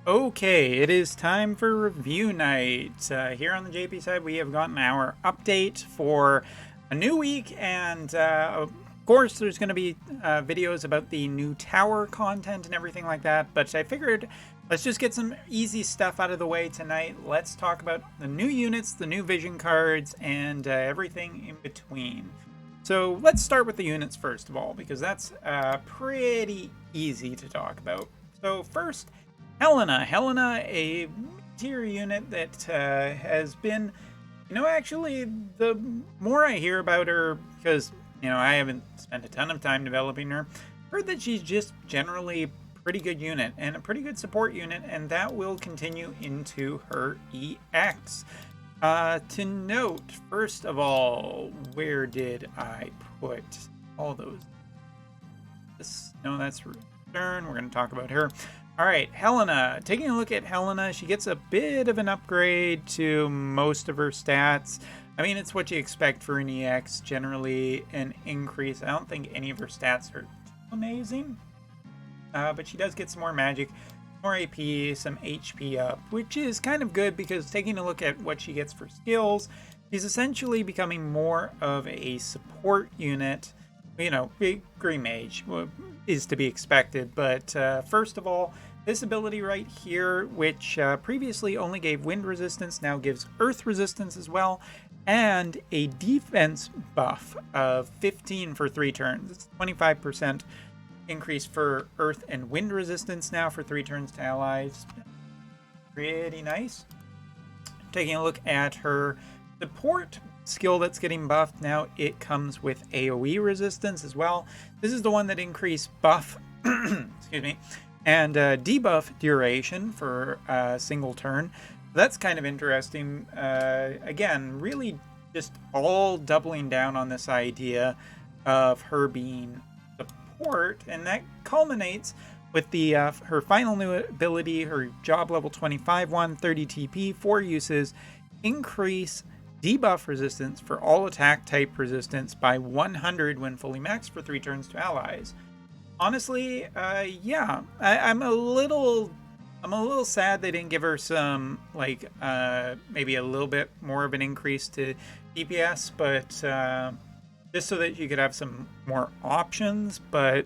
Okay, it is time for review night. Here on the JP side, we have gotten our update for a new week, and of course, there's going to be videos about the new tower content and everything like that. But I figured let's just get some easy stuff out of the way tonight. Let's talk about the new units, the new vision cards, and everything in between. So let's start with the units first of all, because that's pretty easy to talk about. So first, Helena, a tier unit that has been, actually, the more I hear about her, because, I haven't spent a ton of time developing her, heard that she's just generally a pretty good unit and a pretty good support unit, and that will continue into her EX. To note, first of all, where did I put all those? No, that's Sterne. We're going to talk about her. All right, Helena. Taking a look at Helena, she gets a bit of an upgrade to most of her stats. I mean, it's what you expect for an EX, generally an increase. I don't think any of her stats are too amazing, but she does get some more magic, more AP, some HP up, which is kind of good because taking a look at what she gets for skills, she's essentially becoming more of a support unit. Big green mage is to be expected, but first of all, this ability right here, which previously only gave wind resistance, now gives earth resistance as well, and a defense buff of 15 for 3 turns. It's 25% increase for earth and wind resistance now for 3 turns to allies. Pretty nice. Taking a look at her support skill that's getting buffed now, it comes with AoE resistance as well. This is the one that increased buff excuse me, and debuff duration for a single turn. That's kind of interesting. Again, really just all doubling down on this idea of her being support, and that culminates with the her final new ability, her job level 25 one, 30 TP, 4 uses, increase debuff resistance for all attack type resistance by 100 when fully maxed for 3 turns to allies. Honestly, yeah, I'm a little sad they didn't give her some maybe a little bit more of an increase to DPS, but just so that you could have some more options. But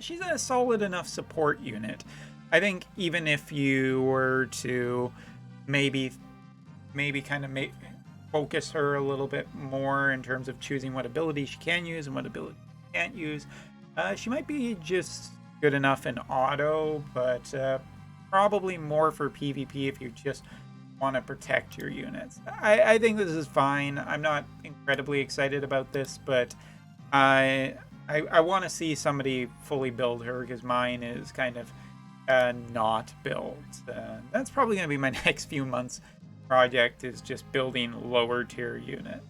she's a solid enough support unit. I think even if you were to maybe kind of focus her a little bit more in terms of choosing what ability she can use and what ability she can't use, she might be just good enough in auto, but probably more for PvP if you just want to protect your units. I think this is fine. I'm not incredibly excited about this, but I want to see somebody fully build her because mine is kind of not built. That's probably going to be my next few months project, is just building lower tier units.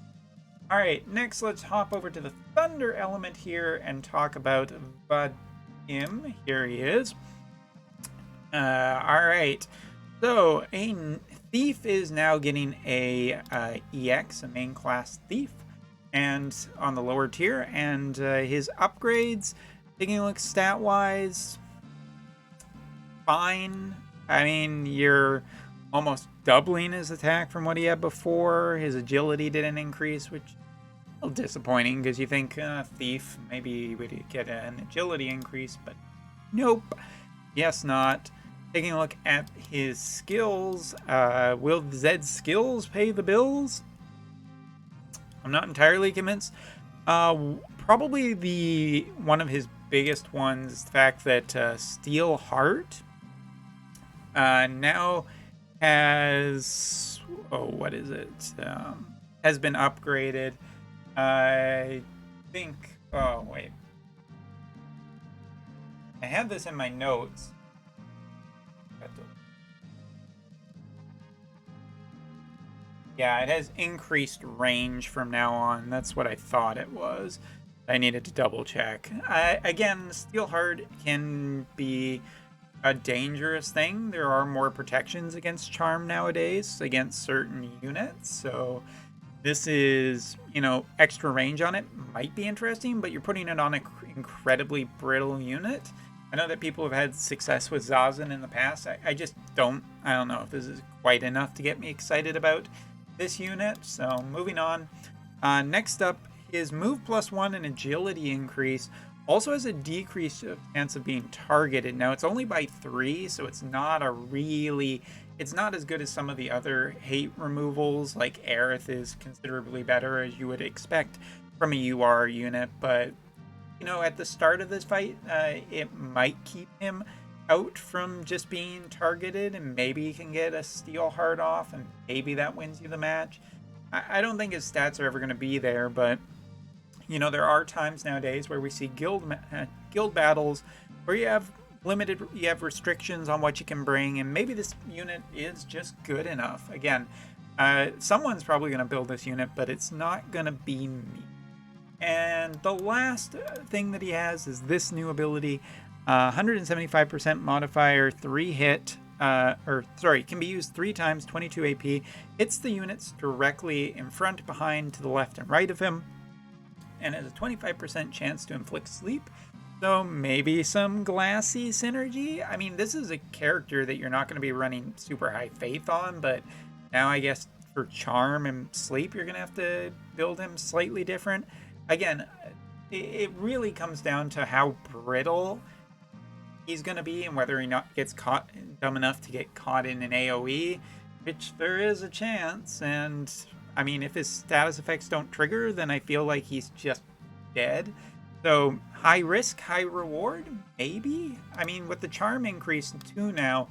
All right, next let's hop over to the thunder element here and talk about Vadim. Here he is. All right, so a thief is now getting a EX, a main class thief, and on the lower tier, and his upgrades, taking a look stat wise, fine. I mean, you're almost doubling his attack from what he had before. His agility didn't increase, which is a little disappointing because you think thief maybe would get an agility increase, but nope. Yes, not. Taking a look at his skills, will Zed's skills pay the bills? I'm not entirely convinced. Probably the one of his biggest ones is the fact that Steel Heart now has, what is it? Has been upgraded. I think, wait. I have this in my notes. Yeah, it has increased range from now on. That's what I thought it was. I needed to double check. Again, Steel Heart can be a dangerous thing. There are more protections against charm nowadays against certain units, so this is, extra range on it might be interesting, but you're putting it on an incredibly brittle unit. I know that people have had success with Zazen in the past. I just don't know if this is quite enough to get me excited about this unit. So moving on. Next up, his move +1 and agility increase also has a decreased chance of being targeted. Now it's only by 3, so it's not as good as some of the other hate removals. Like Aerith is considerably better, as you would expect from a UR unit, but you know, at the start of this fight, it might keep him out from just being targeted, and maybe he can get a steel heart off, and maybe that wins you the match. I don't think his stats are ever going to be there, but you know, there are times nowadays where we see guild battles where you have restrictions on what you can bring, and maybe this unit is just good enough. Again, someone's probably going to build this unit, but it's not going to be me. And the last thing that he has is this new ability, 175% modifier, 3 hit, can be used 3 times, 22 AP, hits the units directly in front, behind, to the left, and right of him, and has a 25% chance to inflict sleep. So maybe some glassy synergy. I mean, this is a character that you're not going to be running super high faith on, but now I guess for charm and sleep, you're going to have to build him slightly different. Again, it really comes down to how brittle he's going to be and whether he not gets caught dumb enough to get caught in an AoE, which there is a chance. And I mean, if his status effects don't trigger, then I feel like he's just dead. So high risk, high reward, maybe? I mean, with the charm increase too now,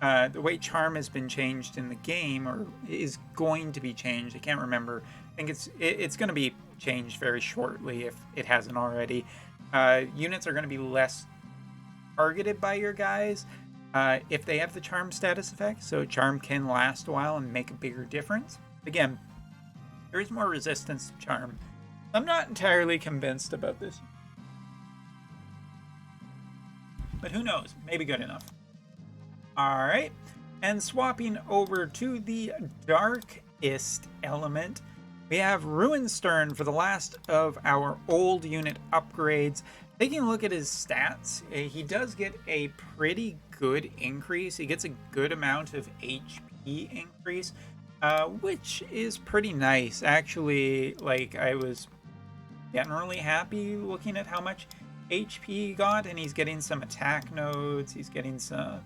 the way charm has been changed in the game, or is going to be changed, I can't remember. I think it's going to be changed very shortly if it hasn't already. Units are going to be less targeted by your guys if they have the charm status effect, so charm can last a while and make a bigger difference. Again, there is more resistance to charm. I'm not entirely convinced about this, but who knows? Maybe good enough. All right, and swapping over to the darkest element, we have Ruin Sterne for the last of our old unit upgrades. Taking a look at his stats, he does get a pretty good increase. He gets a good amount of HP increase, which is pretty nice. Actually, like, I was generally happy looking at how much HP he got, and he's getting some attack nodes, he's getting some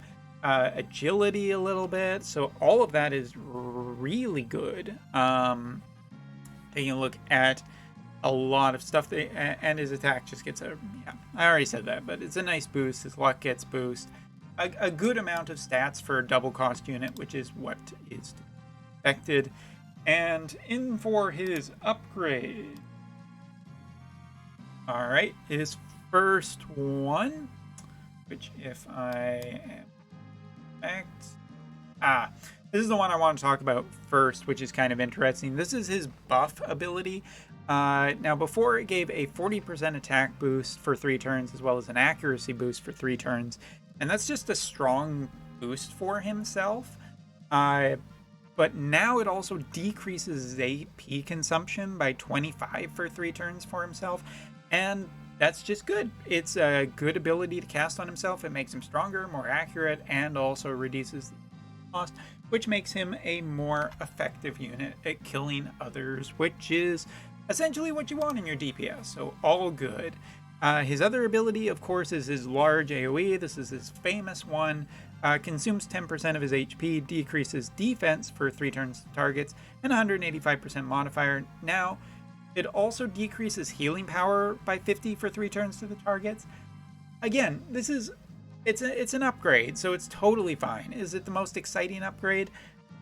agility a little bit, so all of that is really good. Taking a look at a lot of stuff, and his attack just gets I already said that, but it's a nice boost. His luck gets boost, a good amount of stats for a double cost unit, which is what is expected. And in for his upgrade, all right, his first one, which if I am correct, this is the one I want to talk about first, which is kind of interesting. This is his buff ability. Now, before it gave a 40% attack boost for 3 turns, as well as an accuracy boost for 3 turns, and that's just a strong boost for himself. But now it also decreases his AP consumption by 25 for 3 turns for himself, and that's just good. It's a good ability to cast on himself. It makes him stronger, more accurate, and also reduces the cost, which makes him a more effective unit at killing others, which is essentially what you want in your DPS, so all good. His other ability, of course, is his large AoE. This is his famous one. Consumes 10% of his HP, decreases defense for 3 turns to targets, and 185% modifier. Now, it also decreases healing power by 50 for 3 turns to the targets. Again, it's an upgrade, so it's totally fine. Is it the most exciting upgrade?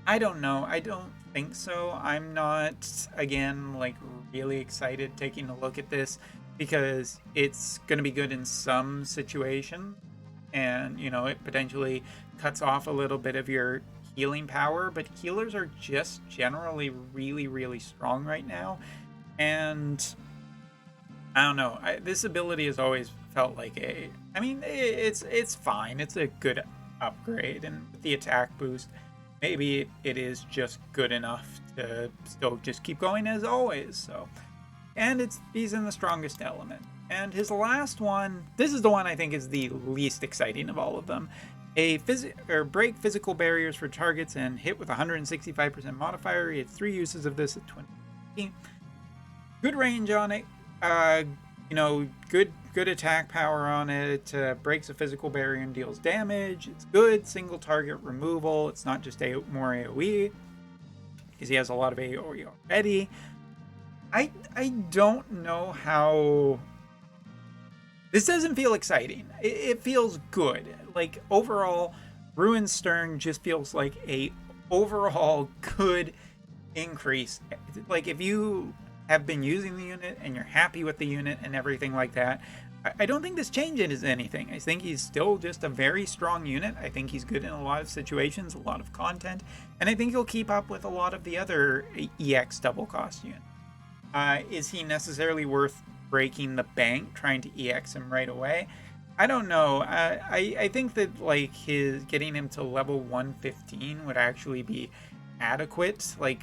I don't know. I don't think so. I'm not, again, like, really excited taking a look at this, because it's going to be good in some situation, and, you know, it potentially cuts off a little bit of your healing power, but healers are just generally really, really strong right now, and I don't know. This ability has always felt like it's fine. It's a good upgrade, and with the attack boost, maybe it is just good enough to still just keep going as always. So, and he's in the strongest element. And his last one, this is the one I think is the least exciting of all of them. Break physical barriers for targets and hit with 165% modifier. He had 3 uses of this at 20. Good range on it. You know, good attack power on it. Breaks a physical barrier and deals damage. It's good single target removal. It's not just more AoE, because he has a lot of AoE already. I don't know how... This doesn't feel exciting. It feels good. Like, overall, Ruin Stern just feels like a overall good increase. Like, if you have been using the unit and you're happy with the unit and everything like that, I don't think this changes anything. I think he's still just a very strong unit. I think he's good in a lot of situations, a lot of content, and I think he'll keep up with a lot of the other EX double cost units. Is he necessarily worth breaking the bank trying to EX him right away? I don't know. I think that, like, his getting him to level 115 would actually be adequate, like,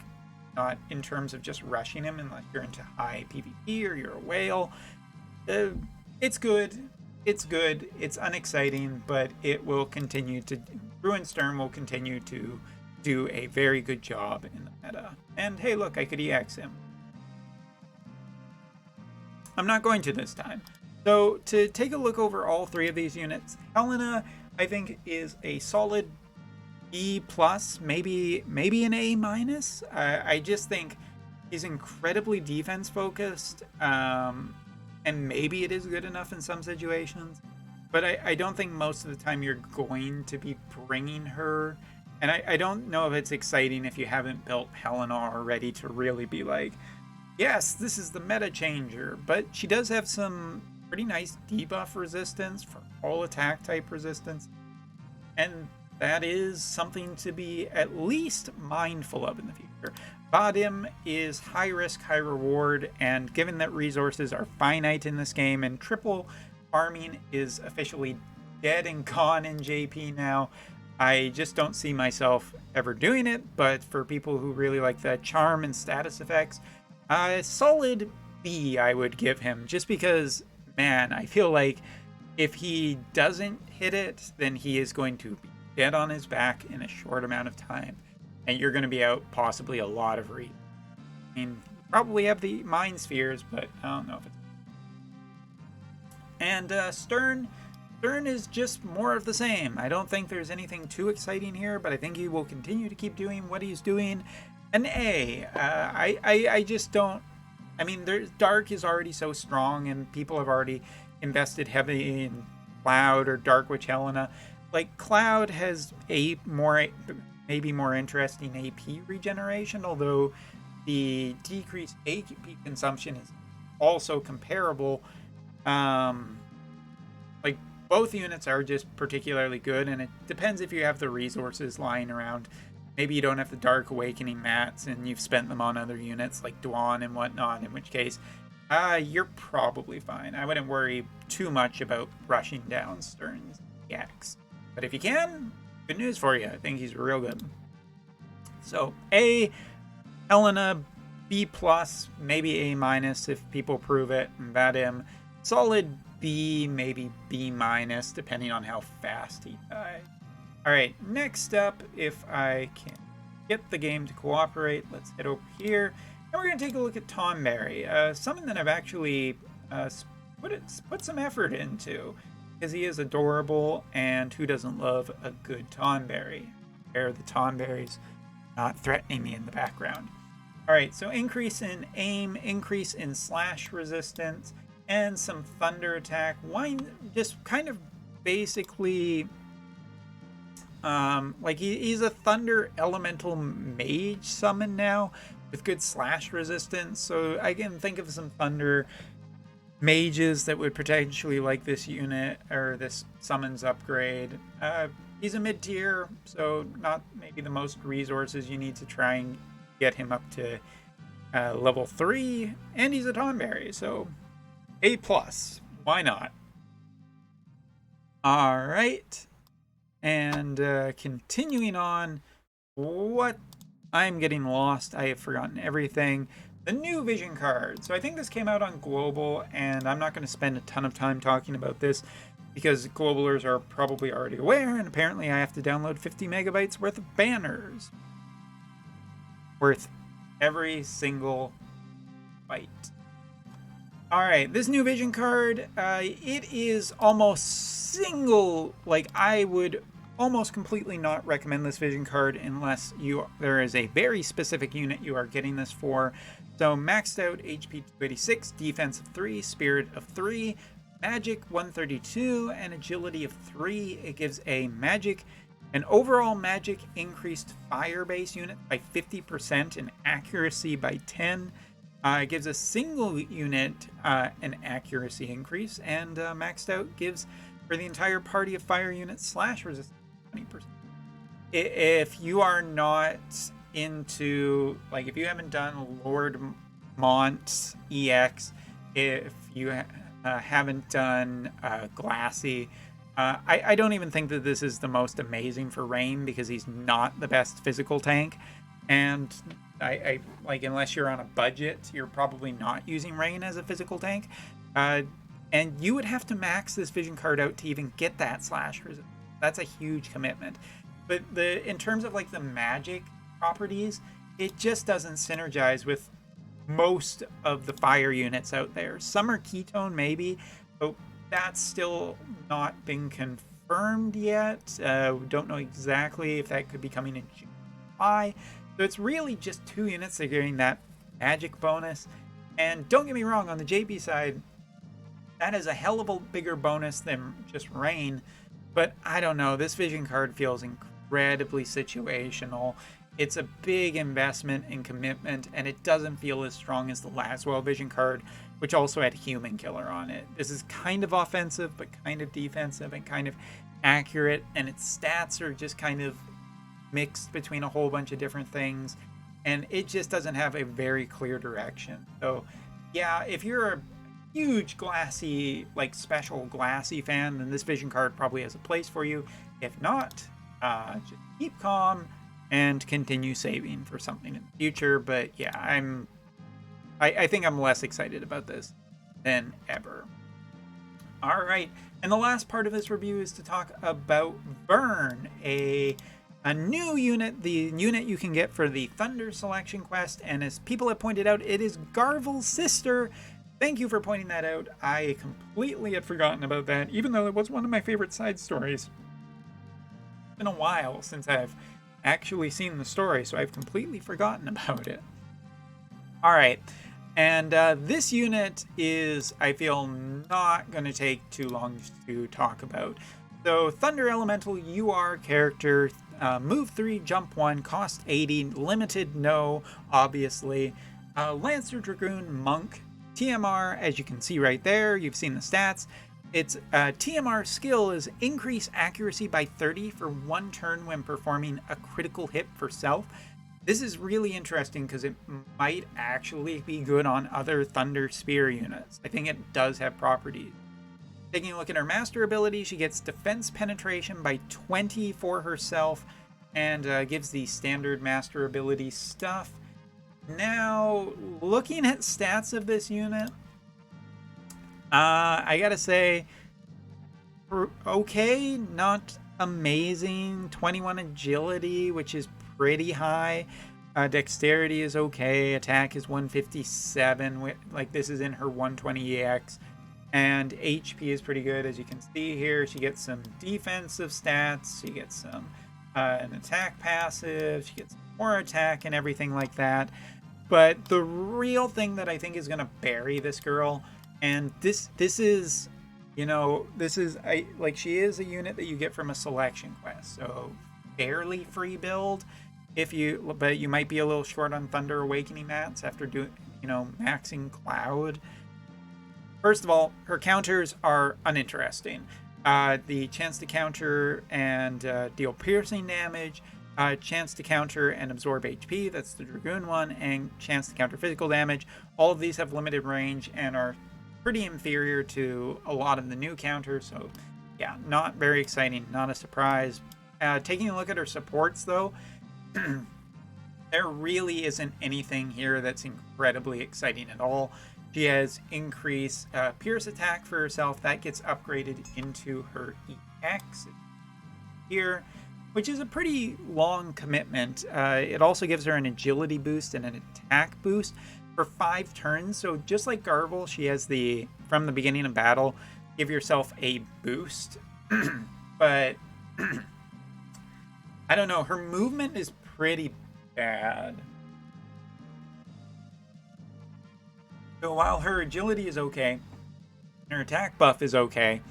not in terms of just rushing him unless you're into high PvP or you're a whale. It's good. It's good. It's unexciting, but it will continue to... Ruin Stern will continue to do a very good job in the meta. And hey, look, I could EX him. I'm not going to this time. So to take a look over all 3 of these units, Helena, I think, is a solid B+, maybe an A-. I just think he's incredibly defense focused, and maybe it is good enough in some situations, but I don't think most of the time you're going to be bringing her, and I don't know if it's exciting if you haven't built Helena already to really be like, yes, this is the meta changer. But she does have some pretty nice debuff resistance for all attack type resistance, and that is something to be at least mindful of in the future. Vadim is high risk, high reward, and given that resources are finite in this game and triple farming is officially dead and gone in JP now, I just don't see myself ever doing it. But for people who really like the charm and status effects, solid B I would give him, just because, man, I feel like if he doesn't hit it, then he is going to be dead on his back in a short amount of time, and you're going to be out possibly a lot of reasons. I mean, probably have the mind spheres, but I don't know if it's... And Stern is just more of the same. I don't think there's anything too exciting here, but I think he will continue to keep doing what he's doing. An A. I just don't... I mean, Dark is already so strong, and people have already invested heavily in Cloud or Dark Witch Helena. Like, Cloud has maybe more interesting AP regeneration, although the decreased AP consumption is also comparable. Like, both units are just particularly good, and it depends if you have the resources lying around. Maybe you don't have the Dark Awakening mats and you've spent them on other units like Dwan and whatnot, in which case you're probably fine. I wouldn't worry too much about rushing down Stern's EX. But if you can, good news for you. I think he's real good. So A, Helena, B+, maybe A- if people prove it. And Vadim, solid B, maybe B-, depending on how fast he dies. Alright, next up, if I can get the game to cooperate, let's head over here. And we're going to take a look at Tonberry. Something that I've actually put some effort into, because he is adorable, and who doesn't love a good Tonberry? There, the Tonberries not threatening me in the background. Alright, so increase in aim, increase in slash resistance, and some thunder attack. Why just kind of basically... like he's a thunder elemental mage summon now with good slash resistance, so I can think of some thunder mages that would potentially like this unit or this summons upgrade. He's a mid-tier, so not maybe the most resources you need to try and get him up to level 3, and he's a Tonberry, so A+, why not? Alright. And continuing on, what? I'm getting lost. I have forgotten everything. the new vision card. So I think this came out on global, and I'm not going to spend a ton of time talking about this because globalers are probably already aware, and apparently I have to download 50 megabytes worth of banners. Worth every single byte. Alright, this new vision card, it is almost I would almost completely not recommend this vision card unless there is a very specific unit you are getting this for. So maxed out HP 286, defense of 3, spirit of 3, magic 132, and agility of 3. It gives an overall magic increased fire base unit by 50% and accuracy by 10. It gives a single unit an accuracy increase, and maxed out gives for the entire party of fire units slash resistance 20%. If you are not into, like, if you haven't done Lord Mont EX, if you haven't done Glassy, I don't even think that this is the most amazing for Rain because he's not the best physical tank, and I like, unless you're on a budget, you're probably not using Rain as a physical tank, and you would have to max this vision card out to even get that slash resistance. That's a huge commitment. But in terms of like the magic properties, it just doesn't synergize with most of the fire units out there. Some are ketone maybe, but that's still not been confirmed yet. Don't know exactly if that could be coming in July. So it's really just 2 units that are getting that magic bonus. And don't get me wrong, on the JP side, that is a hell of a bigger bonus than just Rain. But I don't know, this vision card feels incredibly situational. It's a big investment and commitment, and it doesn't feel as strong as the Laswell vision card, which also had Human Killer on it. This is kind of offensive, but kind of defensive and kind of accurate, and its stats are just kind of mixed between a whole bunch of different things, and it just doesn't have a very clear direction. So yeah, if you're a huge Glassy, like special Glassy fan, then this vision card probably has a place for you. If not, just keep calm and continue saving for something in the future. But yeah, I think I'm less excited about this than ever. All right, and the last part of this review is to talk about Verne, a new unit, the unit you can get for the Thunder Selection Quest, and as people have pointed out, it is Garvel's sister. Thank you for pointing that out. I completely had forgotten about that, even though it was one of my favorite side stories. It's been a while since I've actually seen the story, so I've completely forgotten about it. Alright, and this unit is, I feel, not going to take too long to talk about. So, Thunder Elemental UR character, move 3, jump 1, cost 80, limited no, obviously. Lancer Dragoon Monk. TMR, as you can see right there, you've seen the stats. Its TMR skill is increase accuracy by 30 for 1 turn when performing a critical hit for self. This is really interesting because it might actually be good on other Thunder Spear units. I think it does have properties. Taking a look at her master ability, she gets defense penetration by 20 for herself and gives the standard master ability stuff. Now, looking at stats of this unit, I gotta say, okay, not amazing. 21 agility, which is pretty high. Dexterity is okay. Attack is 157. Like, this is in her 120 EX. And HP is pretty good, as you can see here. She gets some defensive stats. She gets some an attack passive. She gets more attack and everything like that. But the real thing that I think is going to bury this girl, and this is, you know, like, she is a unit that you get from a selection quest, so fairly free build. But you might be a little short on Thunder Awakening mats after doing, maxing Cloud. First of all, her counters are uninteresting. The chance to counter and deal piercing damage, chance to counter and absorb HP, that's the Dragoon one, and chance to counter physical damage. All of these have limited range and are pretty inferior to a lot of the new counters, so yeah, not very exciting, not a surprise. Taking a look at her supports though, There really isn't anything here that's incredibly exciting at all. She has increased Pierce attack for herself. That gets upgraded into her EX here, which is a pretty long commitment. It also gives her an agility boost and an attack boost for 5 turns. So just like Garble, she has the, from the beginning of battle, give yourself a boost. But I don't know, her movement is pretty bad. So while her agility is okay, and her attack buff is okay,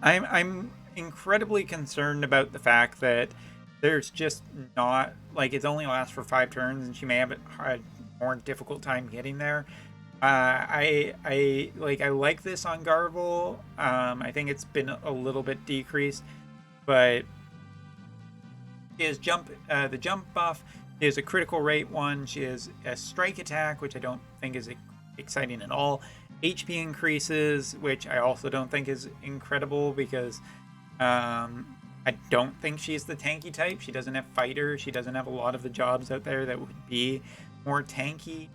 I'm incredibly concerned about the fact that there's just not, like, it only lasts for 5 turns, and she may have a more difficult time getting there. I like this on Garble. I think it's been a little bit decreased, but she has the jump buff. She has a critical rate one. She has a strike attack, which I don't think is exciting at all. HP increases, which I also don't think is incredible, because I don't think she's the tanky type. She doesn't have fighter. She doesn't have a lot of the jobs out there that would be more tanky.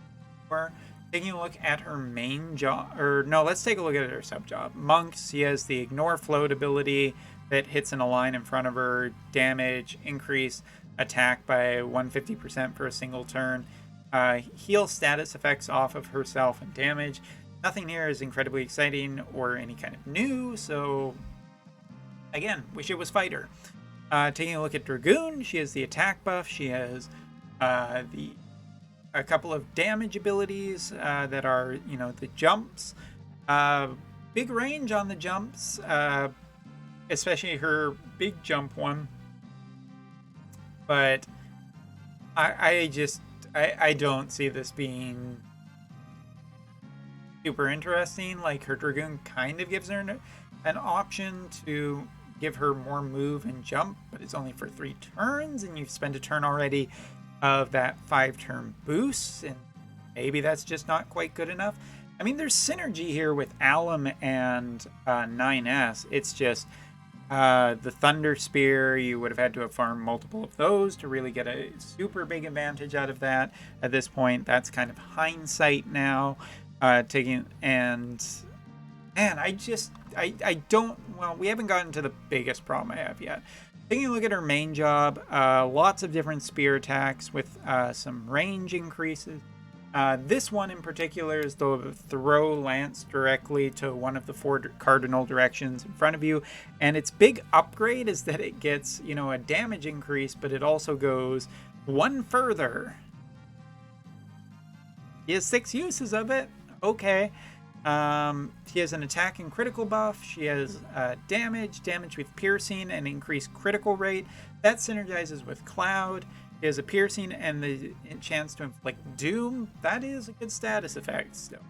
Taking a look at her main job, or no, let's take a look at her sub job. Monks, she has the ignore float ability that hits in a line in front of her, damage, increase attack by 150% for a single turn, heal status effects off of herself and damage. Nothing here is incredibly exciting or any kind of new, so again, wish it was fighter. Taking a look at Dragoon, she has the attack buff. She has a couple of damage abilities that are, you know, the jumps. Big range on the jumps, especially her big jump one. But I don't see this being super interesting. Like, her Dragoon kind of gives her an option to give her more move and jump, but it's only for 3 turns, and you've spent a turn already of that 5-turn boost, and maybe that's just not quite good enough. I mean, there's synergy here with Alum and 9S. It's just the Thunder Spear, you would have had to have farmed multiple of those to really get a super big advantage out of that. At this point, that's kind of hindsight now. Man, I don't, well, we haven't gotten to the biggest problem I have yet. Taking a look at her main job, lots of different spear attacks with some range increases. This one in particular is the throw lance directly to one of the 4 cardinal directions in front of you. And its big upgrade is that it gets, you know, a damage increase, but it also goes one further. He has 6 uses of it. Okay. She has an attack and critical buff. She has damage with piercing and increased critical rate. That synergizes with Cloud. She has a piercing and the chance to inflict doom. That is a good status effect still.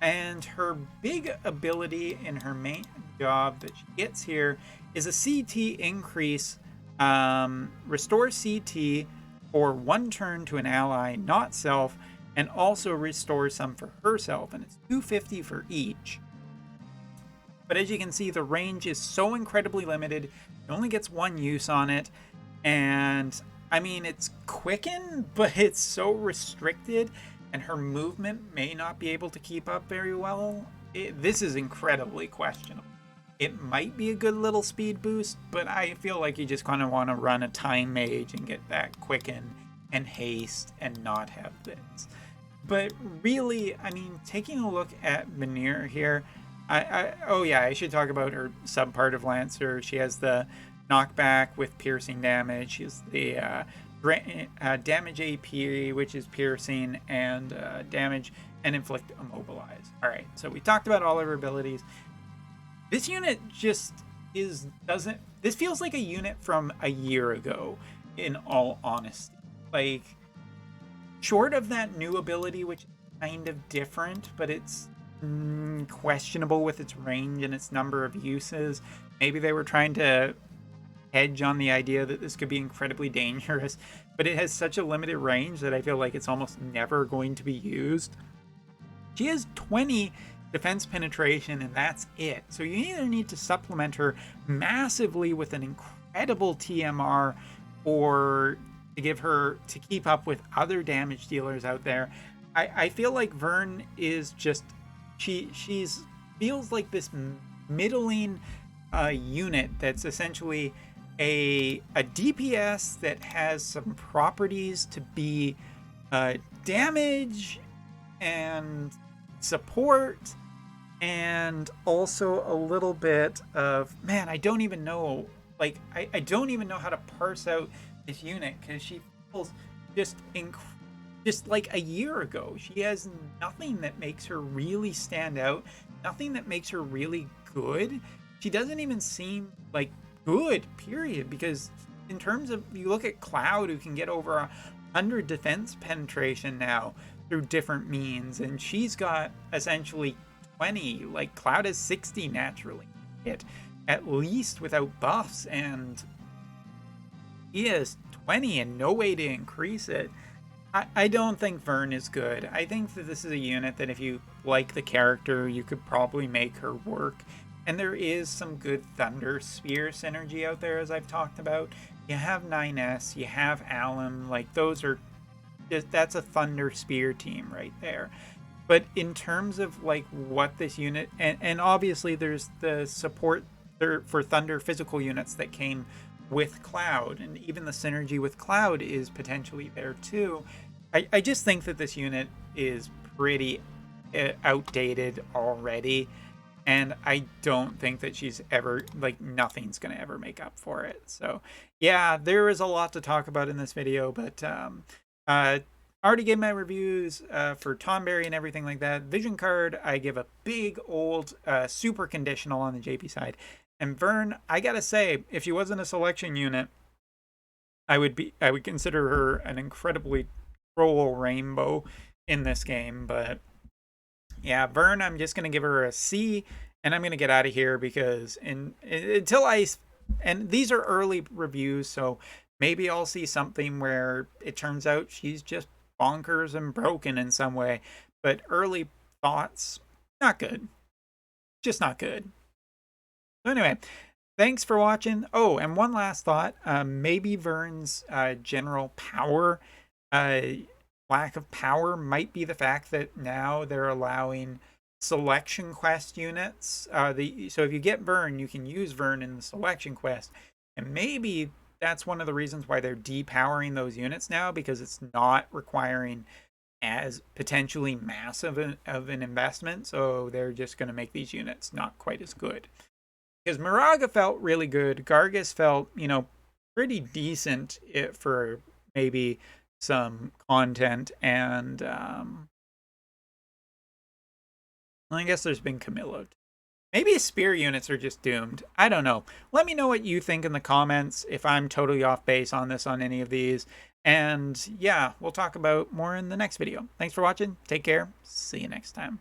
And her big ability in her main job that she gets here is a CT increase. Restore CT for 1 turn to an ally, not self, and also restore some for herself, and it's 250 for each. But as you can see, the range is so incredibly limited. It only gets 1 use on it, and I mean, it's quicken, but it's so restricted, and her movement may not be able to keep up very well. This is incredibly questionable. It might be a good little speed boost, but I feel like you just kind of want to run a time mage and get that quicken and haste and not have this. But really, I mean, taking a look at Veneer here, I should talk about her subpart of Lancer. She has the knockback with piercing damage. She has the damage AP, which is piercing, and damage and inflict immobilize. All right, so we talked about all of her abilities. This unit just doesn't. This feels like a unit from a year ago, in all honesty. Like, short of that new ability, which is kind of different, but it's questionable with its range and its number of uses. Maybe they were trying to hedge on the idea that this could be incredibly dangerous, but it has such a limited range that I feel like it's almost never going to be used. She has 20 defense penetration, and that's it. So you either need to supplement her massively with an incredible TMR, or to give her to keep up with other damage dealers out there. I feel like Verne is just she's feels like this middling unit that's essentially a DPS that has some properties to be damage and support, and also a little bit of, man, I don't even know, like I don't even know how to parse out this unit, because she feels just like a year ago. She has nothing that makes her really stand out, nothing that makes her really good. She doesn't even seem like good, period, because in terms of, you look at Cloud, who can get over 100 defense penetration now through different means, and she's got essentially 20, like Cloud has 60 naturally hit, at least without buffs, and he has 20 and no way to increase it. I don't think Verne is good. I think that this is a unit that if you like the character, you could probably make her work. And there is some good Thunder Spear synergy out there, as I've talked about. You have 9S, you have Alum, like those are just, that's a Thunder Spear team right there. But in terms of like what this unit, and obviously there's the support for Thunder physical units that came with Cloud, and even the synergy with Cloud is potentially there too. I just think that this unit is pretty outdated already, and I don't think that she's ever, like, nothing's gonna ever make up for it. So yeah, there is a lot to talk about in this video, but I already gave my reviews for Tonberry and everything like that. Vision card, I give a big old super conditional on the JP side. And Verne, I gotta say, if she wasn't a selection unit, I would consider her an incredibly troll rainbow in this game. But yeah, Verne, I'm just gonna give her a C, and I'm gonna get out of here, because until and these are early reviews, so maybe I'll see something where it turns out she's just bonkers and broken in some way. But early thoughts, not good, just not good. So anyway, thanks for watching. Oh, and one last thought. Maybe Verne's general power, lack of power, might be the fact that now they're allowing selection quest units. So if you get Verne, you can use Verne in the selection quest. And maybe that's one of the reasons why they're depowering those units now, because it's not requiring as potentially massive of an investment. So they're just going to make these units not quite as good. Because Moraga felt really good. Gargus felt, you know, pretty decent for maybe some content. And I guess there's been Camilla. Maybe spear units are just doomed. I don't know. Let me know what you think in the comments, if I'm totally off base on this on any of these. And yeah, we'll talk about more in the next video. Thanks for watching. Take care. See you next time.